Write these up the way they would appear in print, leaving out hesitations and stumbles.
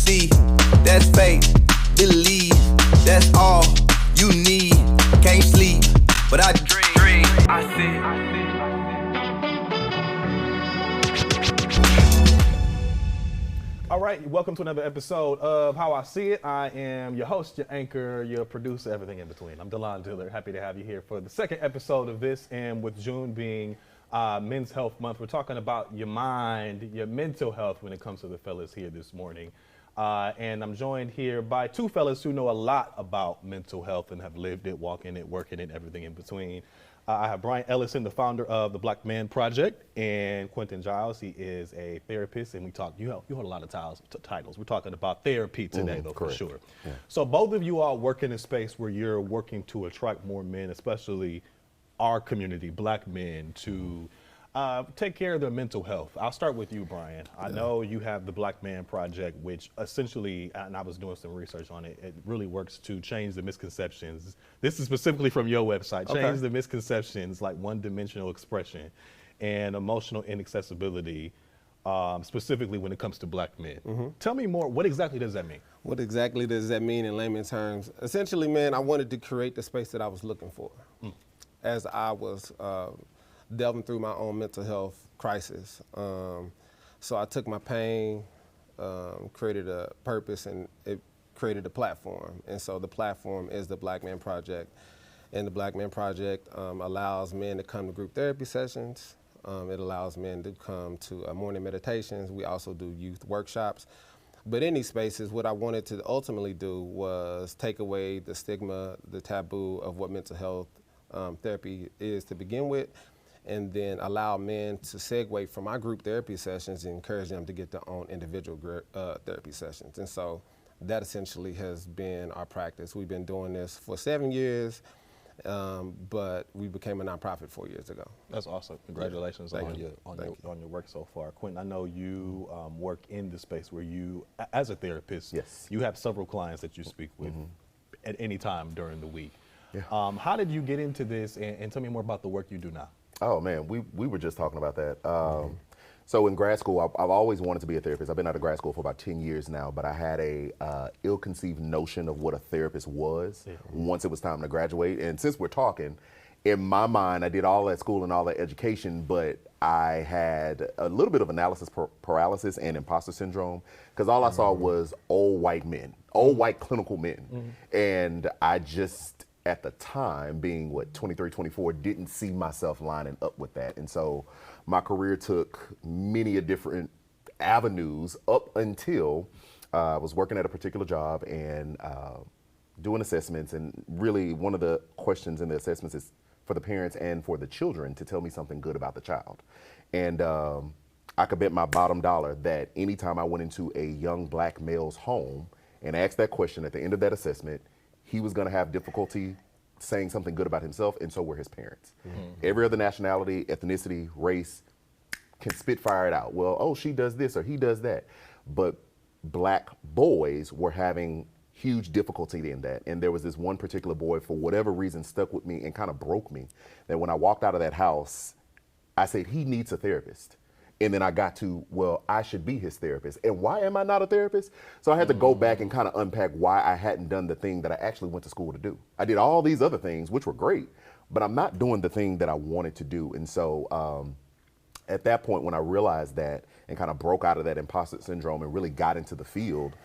see, that's faith. Believe, that's all you need. Can't sleep, but I dream. I see. All right, welcome to another episode of How I See It. I am your host, your anchor, your producer, everything in between. I'm DaLaun Dillard. Happy to have you here for the second episode of this. And with June being Men's Health Month, we're talking about your mind, your mental health when it comes to the fellas here this morning. And I'm joined here by two fellas who know a lot about mental health and have lived it, walking it, working it, everything in between. I have Brian Ellison, the founder of the Black Man Project, and Quentin Jiles. He is a therapist, and we talk. You hold a lot of titles. We're talking about therapy today, though, correct. for sure. Yeah. So both of you all work in a space where you're working to attract more men, especially our community, Black men, to take care of their mental health. I'll start with you, Brian. I know you have the Black Man Project, which essentially, and I was doing some research on it, it really works to change the misconceptions. This is specifically from your website. Change the misconceptions like one-dimensional expression and emotional inaccessibility, specifically when it comes to Black men. Tell me more, what exactly does that mean? What exactly does that mean in layman's terms? Essentially, man, I wanted to create the space that I was looking for. As I was delving through my own mental health crisis. So I took my pain, created a purpose, and it created a platform. And so the platform is the Black Man Project. And the Black Man Project allows men to come to group therapy sessions. It allows men to come to morning meditations. We also do youth workshops. But in these spaces, what I wanted to ultimately do was take away the stigma, the taboo of what mental health therapy is to begin with, and then allow men to segue from our group therapy sessions and encourage them to get their own individual therapy sessions. And so that essentially has been our practice. We've been doing this for 7 years, but we became a nonprofit 4 years ago. That's awesome. Congratulations on your work so far. Quentin, I know you work in the space where you, as a therapist, you have several clients that you speak with at any time during the week. Yeah. How did you get into this, and tell me more about the work you do now? Oh man, we were just talking about that. So in grad school, I've always wanted to be a therapist. I've been out of grad school for about 10 years now, but I had a ill-conceived notion of what a therapist was once it was time to graduate. And since we're talking, in my mind, I did all that school and all that education, but I had a little bit of analysis paralysis and imposter syndrome because all I saw was old white men, old white clinical men. And I just, at the time, being 23, 24, didn't see myself lining up with that. And so my career took many different avenues up until I was working at a particular job and doing assessments. And really one of the questions in the assessments is for the parents and for the children to tell me something good about the child. And I could bet my bottom dollar that anytime I went into a young Black male's home and asked that question at the end of that assessment, he was going to have difficulty saying something good about himself, and so were his parents. Every other nationality, ethnicity, race can spitfire it out. Well, oh, she does this or he does that. But Black boys were having huge difficulty in that. And there was this one particular boy, for whatever reason, stuck with me and kind of broke me, that when I walked out of that house, I said, he needs a therapist. And then I got to, well, I should be his therapist. And why am I not a therapist? So I had to go back and kind of unpack why I hadn't done the thing that I actually went to school to do. I did all these other things, which were great, but I'm not doing the thing that I wanted to do. And so at that point, when I realized that and kind of broke out of that imposter syndrome and really got into the field,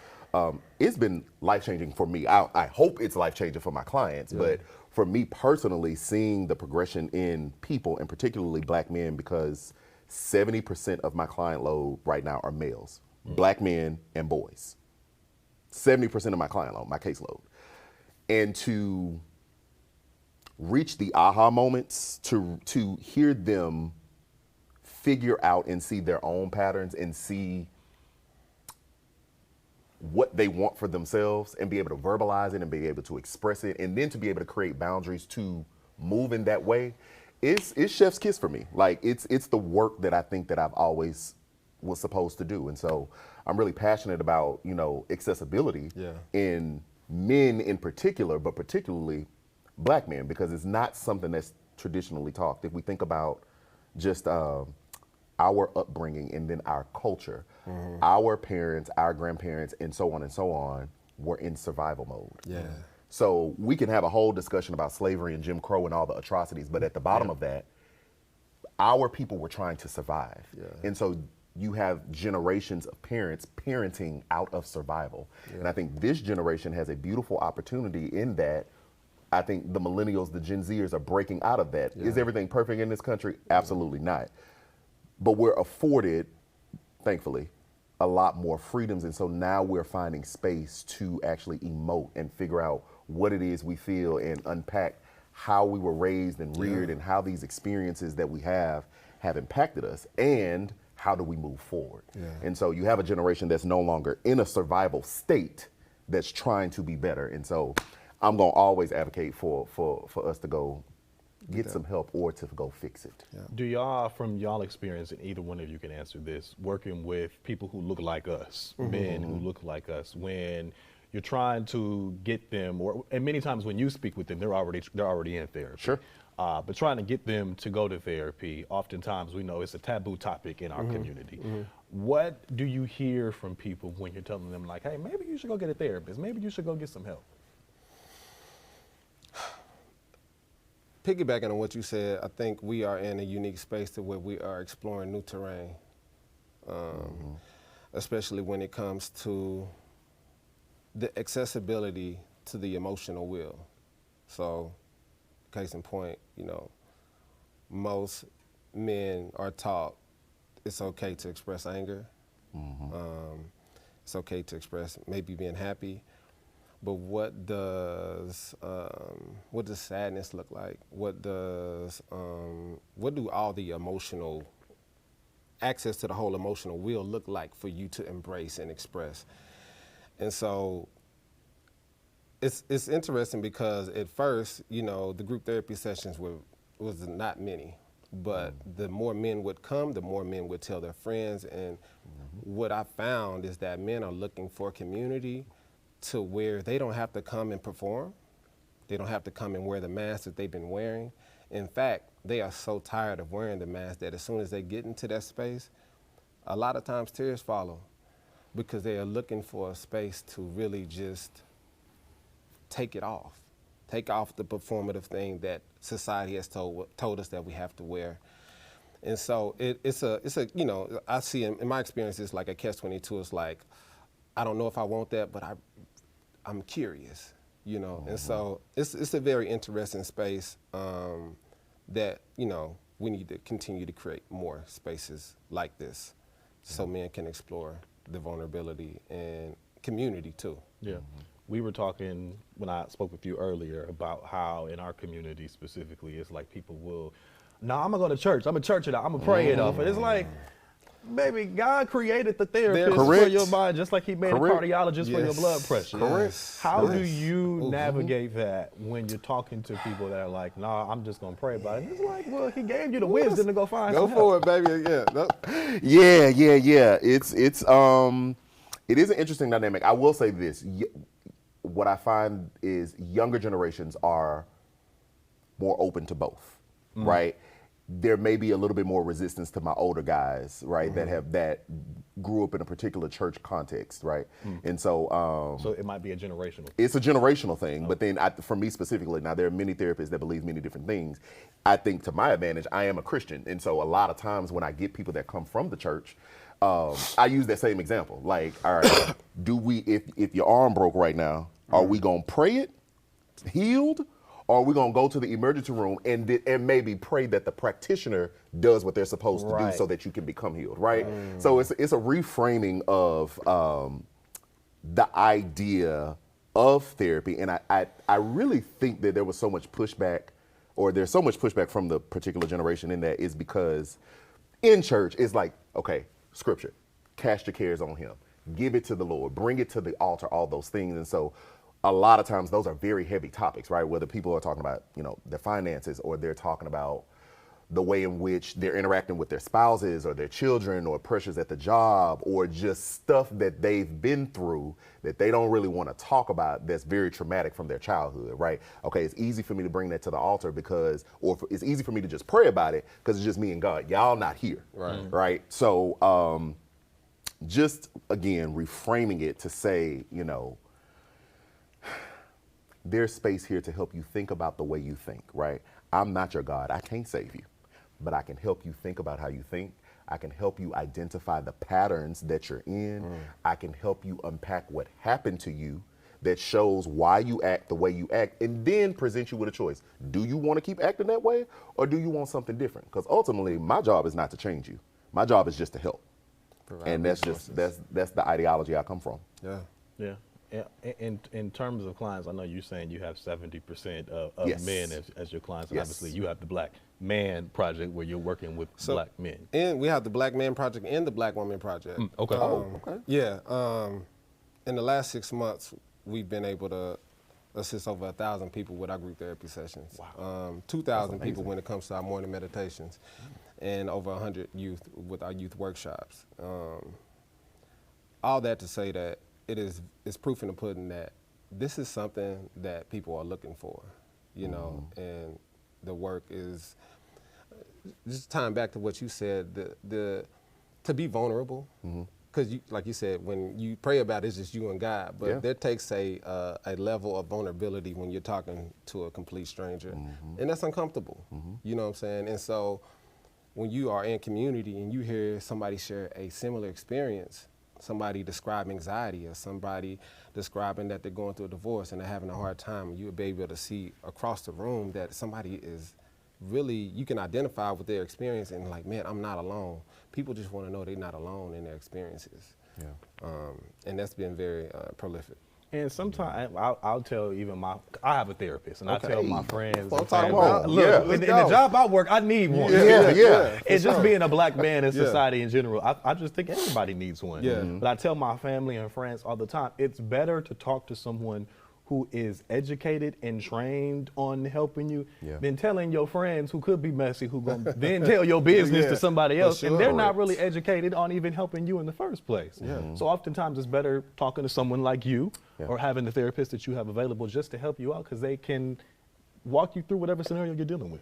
it's been life-changing for me. I hope it's life-changing for my clients, but for me personally, seeing the progression in people, and particularly Black men, because 70% of my client load right now are males, Black men and boys. 70% of my client load, my caseload. And to reach the aha moments, to hear them figure out and see their own patterns and see what they want for themselves and be able to verbalize it and be able to express it, and then to be able to create boundaries to move in that way, it's chef's kiss for me. Like it's the work that I think that I've always was supposed to do. And so I'm really passionate about, accessibility in men in particular, but particularly Black men, because it's not something that's traditionally talked. If we think about just our upbringing and then our culture, our parents, our grandparents, and so on were in survival mode. Yeah. So we can have a whole discussion about slavery and Jim Crow and all the atrocities, but at the bottom of that, our people were trying to survive. Yeah. And so you have generations of parents parenting out of survival. Yeah. And I think this generation has a beautiful opportunity in that I think the millennials, the Gen Zers are breaking out of that. Yeah. Is everything perfect in this country? Absolutely not. But we're afforded, thankfully, a lot more freedoms. And so now we're finding space to actually emote and figure out what it is we feel and unpack how we were raised and reared and how these experiences that we have impacted us and how do we move forward. Yeah. And so you have a generation that's no longer in a survival state that's trying to be better. And so I'm going to always advocate for us to go get some help or to go fix it. Yeah. Do y'all, from y'all experience, and either one of you can answer this, working with people who look like us, men who look like us, when you're trying to get them, and many times when you speak with them, they're already in therapy. Sure. But trying to get them to go to therapy, oftentimes we know it's a taboo topic in our community. What do you hear from people when you're telling them, like, hey, maybe you should go get a therapist, maybe you should go get some help? Piggybacking on what you said, I think we are in a unique space to where we are exploring new terrain, especially when it comes to the accessibility to the emotional will. So, case in point, most men are taught it's okay to express anger. It's okay to express maybe being happy. But what does sadness look like? What do all the emotional access to the whole emotional wheel look like for you to embrace and express? And so it's interesting because at first, the group therapy sessions was not many, but the more men would come, the more men would tell their friends. And what I found is that men are looking for community to where they don't have to come and perform. They don't have to come and wear the mask that they've been wearing. In fact, they are so tired of wearing the mask that as soon as they get into that space, a lot of times tears follow because they are looking for a space to really just take it off. Take off the performative thing that society has told us that we have to wear. And so it's a I see in my experience, it's like a catch-22. It's like, I don't know if I want that, but I'm curious, And so it's a very interesting space that, we need to continue to create more spaces like this so men can explore the vulnerability and community too. Yeah. We were talking when I spoke with you earlier about how in our community specifically, it's like people will, I'm gonna go to church. I'm gonna church it out. I'm gonna pray it off. And it's like, baby, God created the therapist for your mind just like he made a cardiologist for your blood pressure. Correct. How do you navigate that when you're talking to people that are like, I'm just gonna pray about it? And it's like, well, he gave you the wisdom to go find some help. Go for it, baby. Yeah. It is an interesting dynamic. I will say this. What I find is younger generations are more open to both, right? There may be a little bit more resistance to my older guys, right, that grew up in a particular church context, right? And so so it might be a generational thing. It's a generational thing, but then for me specifically, now there are many therapists that believe many different things. I think to my advantage, I am a Christian, and so a lot of times when I get people that come from the church, I use that same example. Like, all right, if your arm broke right now, are we gonna pray it healed? Or are we going to go to the emergency room and maybe pray that the practitioner does what they're supposed to do so that you can become healed, right? So it's a reframing of the idea of therapy. And I really think that there was so much pushback, or there's so much pushback from the particular generation in that is because in church, it's like, okay, scripture, cast your cares on him, give it to the Lord, bring it to the altar, all those things. And so a lot of times those are very heavy topics, right? Whether people are talking about, their finances, or they're talking about the way in which they're interacting with their spouses or their children or pressures at the job or just stuff that they've been through that they don't really want to talk about that's very traumatic from their childhood, right? Okay, it's easy for me to bring that to the altar it's easy for me to just pray about it because it's just me and God. Y'all not here, right? So just, again, reframing it to say, there's space here to help you think about the way you think, right? I'm not your God. I can't save you, but I can help you think about how you think. I can help you identify the patterns that you're in. I can help you unpack what happened to you that shows why you act the way you act, and then present you with a choice. Do you want to keep acting that way, or do you want something different? Because ultimately, my job is not to change you. My job is just to help. And that's the ideology I come from. Yeah. In terms of clients, I know you're saying you have 70% of Yes. men as your clients, and Yes. obviously you have the Black Man Project where you're working with Black men. And we have the Black Man Project and the Black Woman Project. Okay. Okay. Yeah. In the last 6 months, we've been able to assist over 1,000 people with our group therapy sessions. Wow. 2,000 people when it comes to our morning meditations, and over 100 youth with our youth workshops. All that to say that it's proof in the pudding that this is something that people are looking for, and the work is, just tying back to what you said, to be vulnerable, because like you said, when you pray about it, it's just you and God, but there takes a level of vulnerability when you're talking to a complete stranger, and that's uncomfortable, you know what I'm saying? And so when you are in community and you hear somebody share a similar experience, somebody describe anxiety or somebody describing that they're going through a divorce and they're having a hard time, you'll be able to see across the room that somebody is really, you can identify with their experience and like, man, I'm not alone. People just want to know they're not alone in their experiences. And that's been very prolific. And sometimes I'll tell even I have a therapist, and I tell my friends. Well, talk and about- family, yeah, look, in the job I work, I need one. And just being a Black man in society in general, I just think everybody needs one. But I tell my family and friends all the time, it's better to talk to someone who is educated and trained on helping you than telling your friends who could be messy, who gonna then tell your business to somebody else, and they're not really educated on even helping you in the first place. So oftentimes it's better talking to someone like you or having the therapist that you have available just to help you out, because they can walk you through whatever scenario you're dealing with.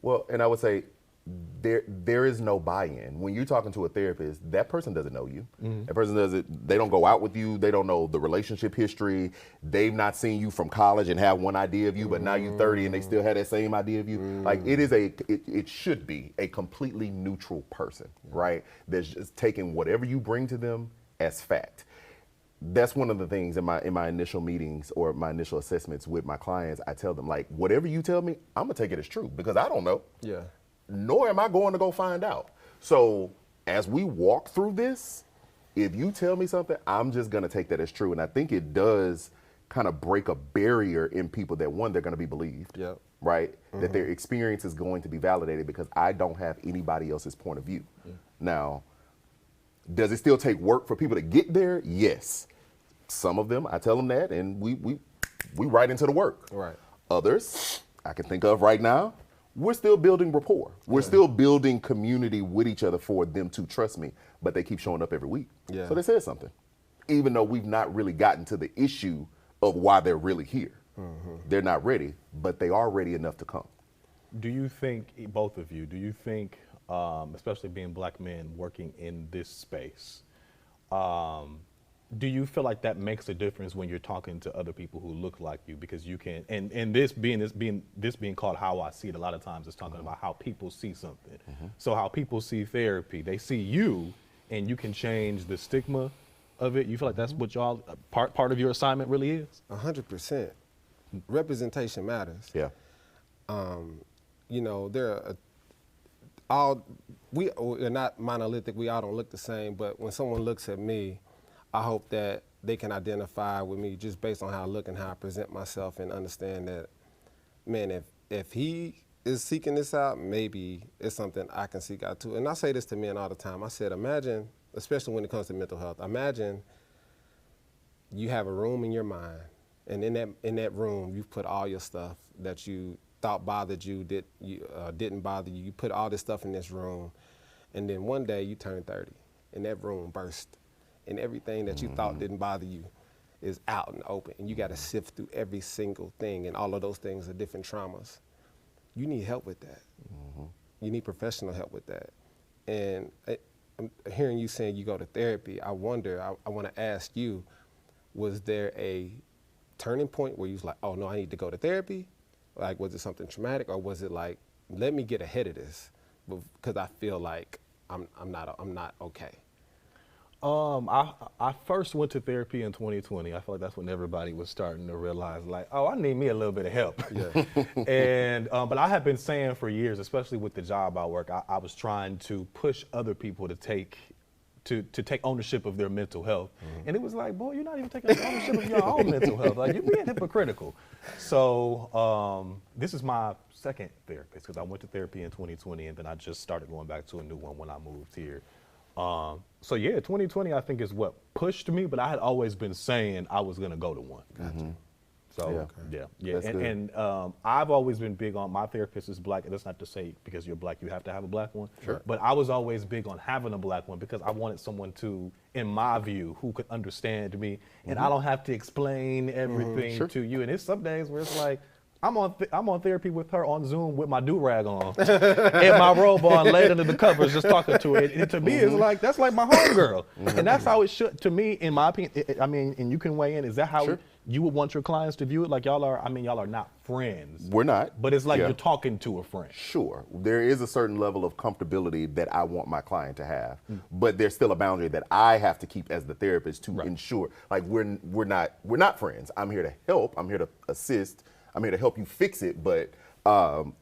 Well, and I would say there is no buy-in. When you're talking to a therapist, that person doesn't know you. That person they don't go out with you. They don't know the relationship history. They've not seen you from college and have one idea of you, but now you're 30 and they still have that same idea of you. Like it should be a completely neutral person, right? That's just taking whatever you bring to them as fact. That's one of the things in my initial meetings or my initial assessments with my clients. I tell them, like, whatever you tell me, I'm gonna take it as true because I don't know. Nor am I going to go find out. So as we walk through this, if you tell me something, I'm just going to take that as true. And I think it does kind of break a barrier in people that, one, they're going to be believed, right? That their experience is going to be validated because I don't have anybody else's point of view. Now, does it still take work for people to get there? Yes. Some of them, I tell them that, and we right into the work. Others, I can think of right now, we're still building rapport. We're still building community with each other for them to trust me, but they keep showing up every week. So they said something, even though we've not really gotten to the issue of why they're really here. They're not ready, but they are ready enough to come. Do you think, both of you, especially being Black men working in this space, do you feel like that makes a difference when you're talking to other people who look like you? Because you can, and this being called How I See It, a lot of times it's talking about how people see something. So how people see therapy, they see you, and you can change the stigma of it. You feel like that's what y'all part of your assignment really is? 100%. Representation matters. We're not monolithic. We all don't look the same. But when someone looks at me, I hope that they can identify with me just based on how I look and how I present myself, and understand that, man, if he is seeking this out, maybe it's something I can seek out too. And I say this to men all the time. I said, imagine, especially when it comes to mental health, imagine you have a room in your mind, and in that room, you've put all your stuff that you thought bothered you, didn't bother you. You put all this stuff in this room, and then one day you turn 30, and that room burst, and everything that you thought didn't bother you is out and open, and you got to sift through every single thing, and all of those things are different traumas. You need help with that. You need professional help with that. And I'm hearing you saying you go to therapy. I wonder, I want to ask you, was there a turning point where you was like, oh no, I need to go to therapy? Like, was it something traumatic, or was it like, let me get ahead of this because I feel like I'm not okay? I first went to therapy in 2020. I feel like that's when everybody was starting to realize, like, oh, I need me a little bit of help. Yeah. And but I have been saying for years, especially with the job I work, I was trying to push other people to take ownership of their mental health. And it was like, boy, you're not even taking ownership of your own mental health. Like, you're being hypocritical. So this is my second therapist, because I went to therapy in 2020, and then I just started going back to a new one when I moved here. So yeah, 2020 I think is what pushed me, but I had always been saying I was gonna go to one. Gotcha. So yeah. That's good. And I've always been big on, my therapist is black, and that's not to say because you're black you have to have a black one. Sure. But I was always big on having a black one because I wanted someone to, in my view, who could understand me, and I don't have to explain everything to you. And it's some days where it's like, I'm on therapy with her on Zoom with my do-rag on and my robe on, laid under the covers, just talking to her. And to me, it's like, that's like my homegirl. And that's how it should, to me, in my opinion. I mean, and you can weigh in. Is that how you would want your clients to view it? Like, y'all are not friends. We're not. But it's like you're talking to a friend. Sure. There is a certain level of comfortability that I want my client to have, but there's still a boundary that I have to keep as the therapist to ensure, like, we're not friends. I'm here to help. I'm here to assist. I'm here to help you fix it, but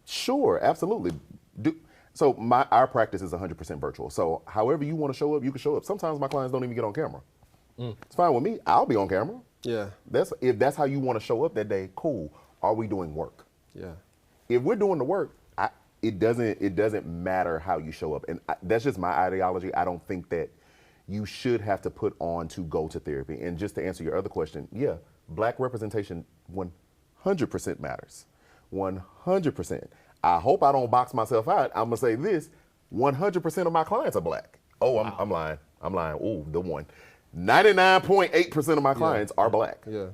sure, absolutely. So our practice is 100% virtual. So however you want to show up, you can show up. Sometimes my clients don't even get on camera. It's fine with me. I'll be on camera. Yeah. If that's how you want to show up that day, cool. Are we doing work? Yeah. If we're doing the work, it doesn't matter how you show up. And that's just my ideology. I don't think that you should have to put on to go to therapy. And just to answer your other question, yeah, black representation 100% matters. 100%. I hope I don't box myself out. I'm gonna say this: 100% of my clients are black. Oh, I'm lying. Ooh, the one. 99.8% of my clients are black. Yeah.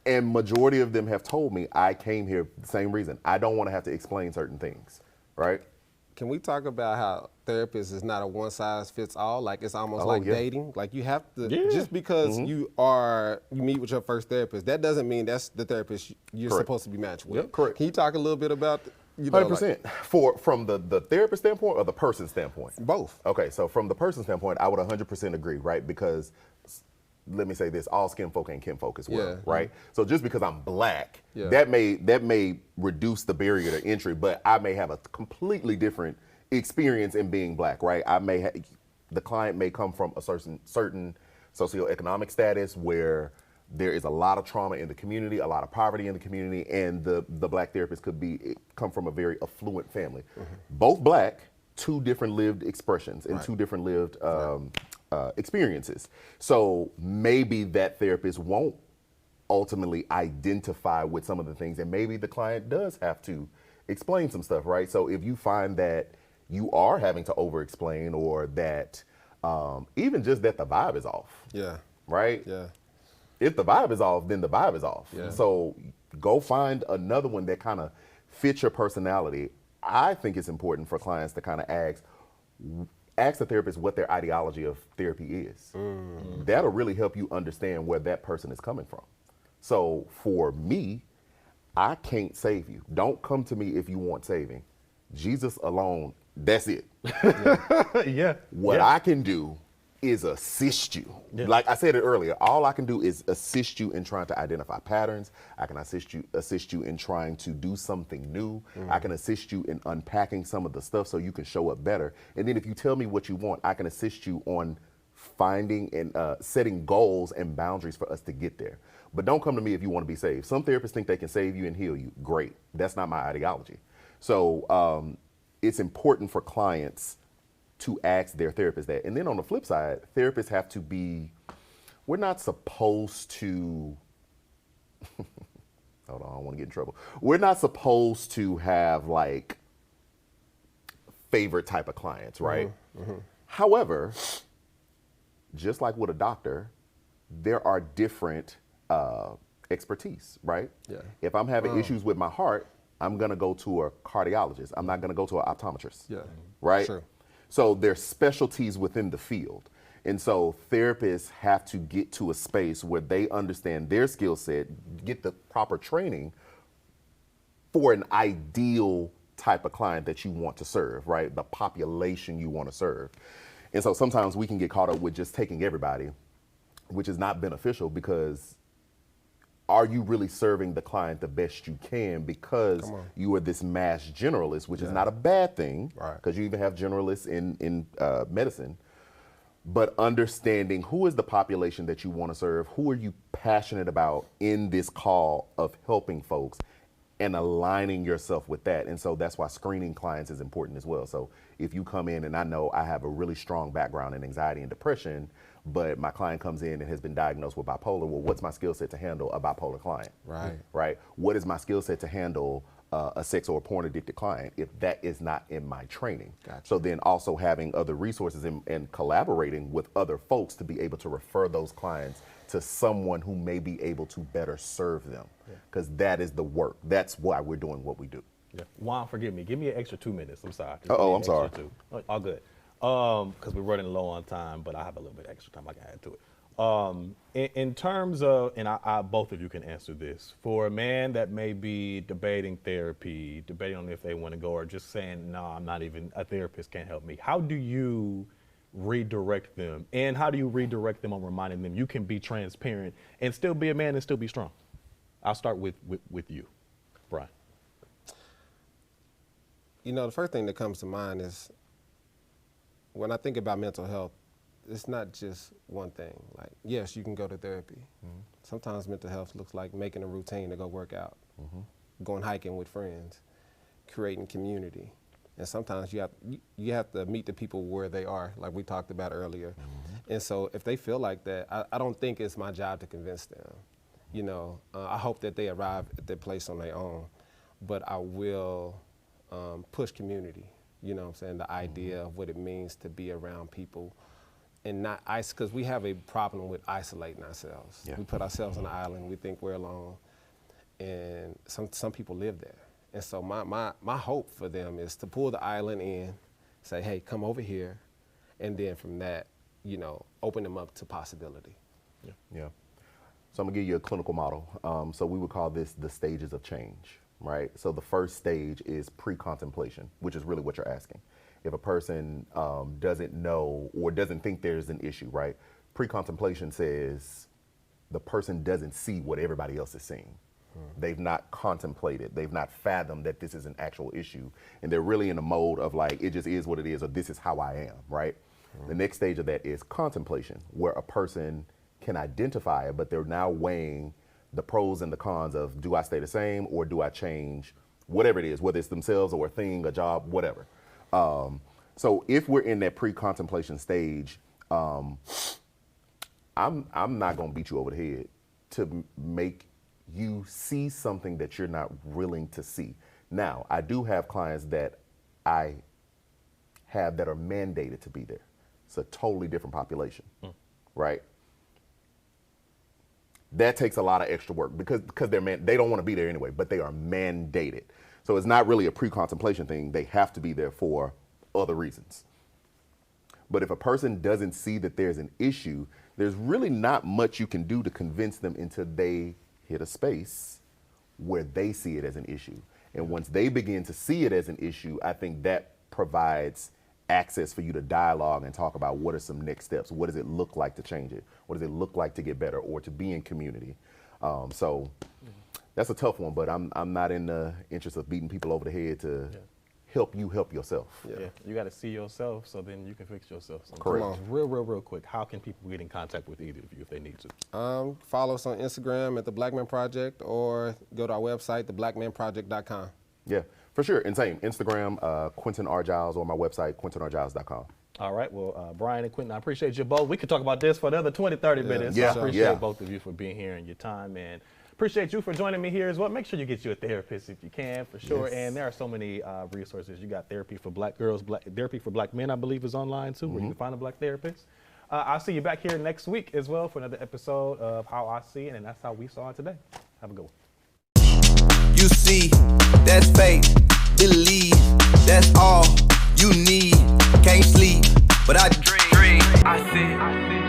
And majority of them have told me I came here for the same reason. I don't want to have to explain certain things, right? Can we talk about how therapist is not a one size fits all? Like, it's almost like dating. Like, you have to, just because you meet with your first therapist, that doesn't mean that's the therapist you're supposed to be matched with. Yep, correct. Can you talk a little bit about, 100%. From the therapist standpoint or the person standpoint? Both. Okay, so from the person standpoint, I would 100% agree, right? Because let me say this: all skin folk ain't kin folk as well, right? So just because I'm black, that may reduce the barrier to entry, but I may have a completely different experience in being black, right? The client may come from a certain socioeconomic status where there is a lot of trauma in the community, a lot of poverty in the community, and the black therapist could come from a very affluent family. Both black, two different lived expressions and two different lived experiences. So maybe that therapist won't ultimately identify with some of the things, and maybe the client does have to explain some stuff, right? So if you find that you are having to over-explain, or that even just that the vibe is off, right? Yeah. If the vibe is off, then the vibe is off. Yeah. So go find another one that kind of fits your personality. I think it's important for clients to kind of ask the therapist what their ideology of therapy is. That'll really help you understand where that person is coming from. So for me, I can't save you. Don't come to me if you want saving. Jesus alone, that's it. What I can do is assist you. Like I said it earlier, all I can do is assist you in trying to identify patterns. I can assist you in trying to do something new. I can assist you in unpacking some of the stuff so you can show up better. And then if you tell me what you want, I can assist you on finding and setting goals and boundaries for us to get there. But don't come to me if you want to be saved. Some therapists think they can save you and heal you. Great. That's not my ideology. So it's important for clients to ask their therapist that. And then on the flip side, therapists have to we're not supposed to, hold on, I don't want to get in trouble. We're not supposed to have like favorite type of clients, right? However, just like with a doctor, there are different expertise, right? Yeah. If I'm having issues with my heart, I'm gonna go to a cardiologist. I'm not gonna go to an optometrist. Yeah. Right? Sure. So there's specialties within the field. And so therapists have to get to a space where they understand their skill set, get the proper training for an ideal type of client that you want to serve, right? The population you want to serve. And so sometimes we can get caught up with just taking everybody, which is not beneficial, because are you really serving the client the best you can because you are this mass generalist, which is not a bad thing, because you even have generalists in medicine. But understanding who is the population that you want to serve, who are you passionate about in this call of helping folks, and aligning yourself with that. And so that's why screening clients is important as well. So if you come in and I know I have a really strong background in anxiety and depression, but my client comes in and has been diagnosed with bipolar, well, what's my skill set to handle a bipolar client? Right? What is my skill set to handle a sex or porn addicted client if that is not in my training? So then also having other resources and collaborating with other folks to be able to refer those clients to someone who may be able to better serve them, because that is the work. That's why we're doing what we do. Juan, forgive me. Give me an extra 2 minutes. I'm sorry. I'm sorry. All good. Because we're running low on time, but I have a little bit extra time I can add to it. In terms of, and I both of you can answer this, for a man that may be debating therapy, debating on if they want to go, or just saying, no, I'm not even, a therapist can't help me. How do you redirect them? And how do you redirect them on reminding them you can be transparent and still be a man and still be strong? I'll start with you, Brian. You know, the first thing that comes to mind is when I think about mental health, it's not just one thing. Like, yes, you can go to therapy. Sometimes mental health looks like making a routine to go work out, going hiking with friends, creating community. And sometimes you have to meet the people where they are, like we talked about earlier. And so if they feel like that, I don't think it's my job to convince them. You know, I hope that they arrive at their place on their own, but I will push community. You know what I'm saying? The idea of what it means to be around people and not because we have a problem with isolating ourselves. We put ourselves on an island, we think we're alone, and some people live there. And so my hope for them is to pull the island in, say, hey, come over here, and then from that, you know, open them up to possibility. So I'm gonna give you a clinical model. So we would call this the stages of change, right? So the first stage is pre-contemplation, which is really what you're asking. If a person doesn't know or doesn't think there's an issue, right? Pre-contemplation says the person doesn't see what everybody else is seeing. They've not contemplated, they've not fathomed that this is an actual issue, and they're really in a mode of like, it just is what it is, or this is how I am, right? The next stage of that is contemplation, where a person can identify it, but they're now weighing the pros and the cons of, do I stay the same or do I change whatever it is, whether it's themselves or a thing, a job, whatever. So if we're in that pre-contemplation stage, I'm not gonna beat you over the head to make you see something that you're not willing to see. Now, I do have clients that I have that are mandated to be there. It's a totally different population, right? That takes a lot of extra work because they don't want to be there anyway, but they are mandated. So it's not really a pre-contemplation thing. They have to be there for other reasons. But if a person doesn't see that there's an issue, there's really not much you can do to convince them until they hit a space where they see it as an issue. And once they begin to see it as an issue, I think that provides access for you to dialogue and talk about what are some next steps. What does it look like to change it? What does it look like to get better or to be in community? So that's a tough one, but I'm not in the interest of beating people over the head to help you help yourself. You got to see yourself so then you can fix yourself. So Correct. Real quick, how can people get in contact with either of you if they need to? Follow us on Instagram at The Black Man Project, or go to our website, theblackmanproject.com. Yeah, for sure. And same, Instagram, Quentin R. Jiles, or my website, quentinrgiles.com. All right. Well, Brian and Quentin, I appreciate you both. We could talk about this for another 20, 30 minutes. Yeah. So I appreciate both of you for being here and your time, and Appreciate you for joining me here as well. Make sure you get you a therapist if you can, for sure. Yes. And there are so many resources. You got therapy for black girls, therapy for black men, I believe, is online too, where you can find a black therapist. I'll see you back here next week as well for another episode of How I See It, and that's how we saw it today. Have a good one. You see, that's fake. Believe, that's all you need. Can't sleep, but I dream. I see.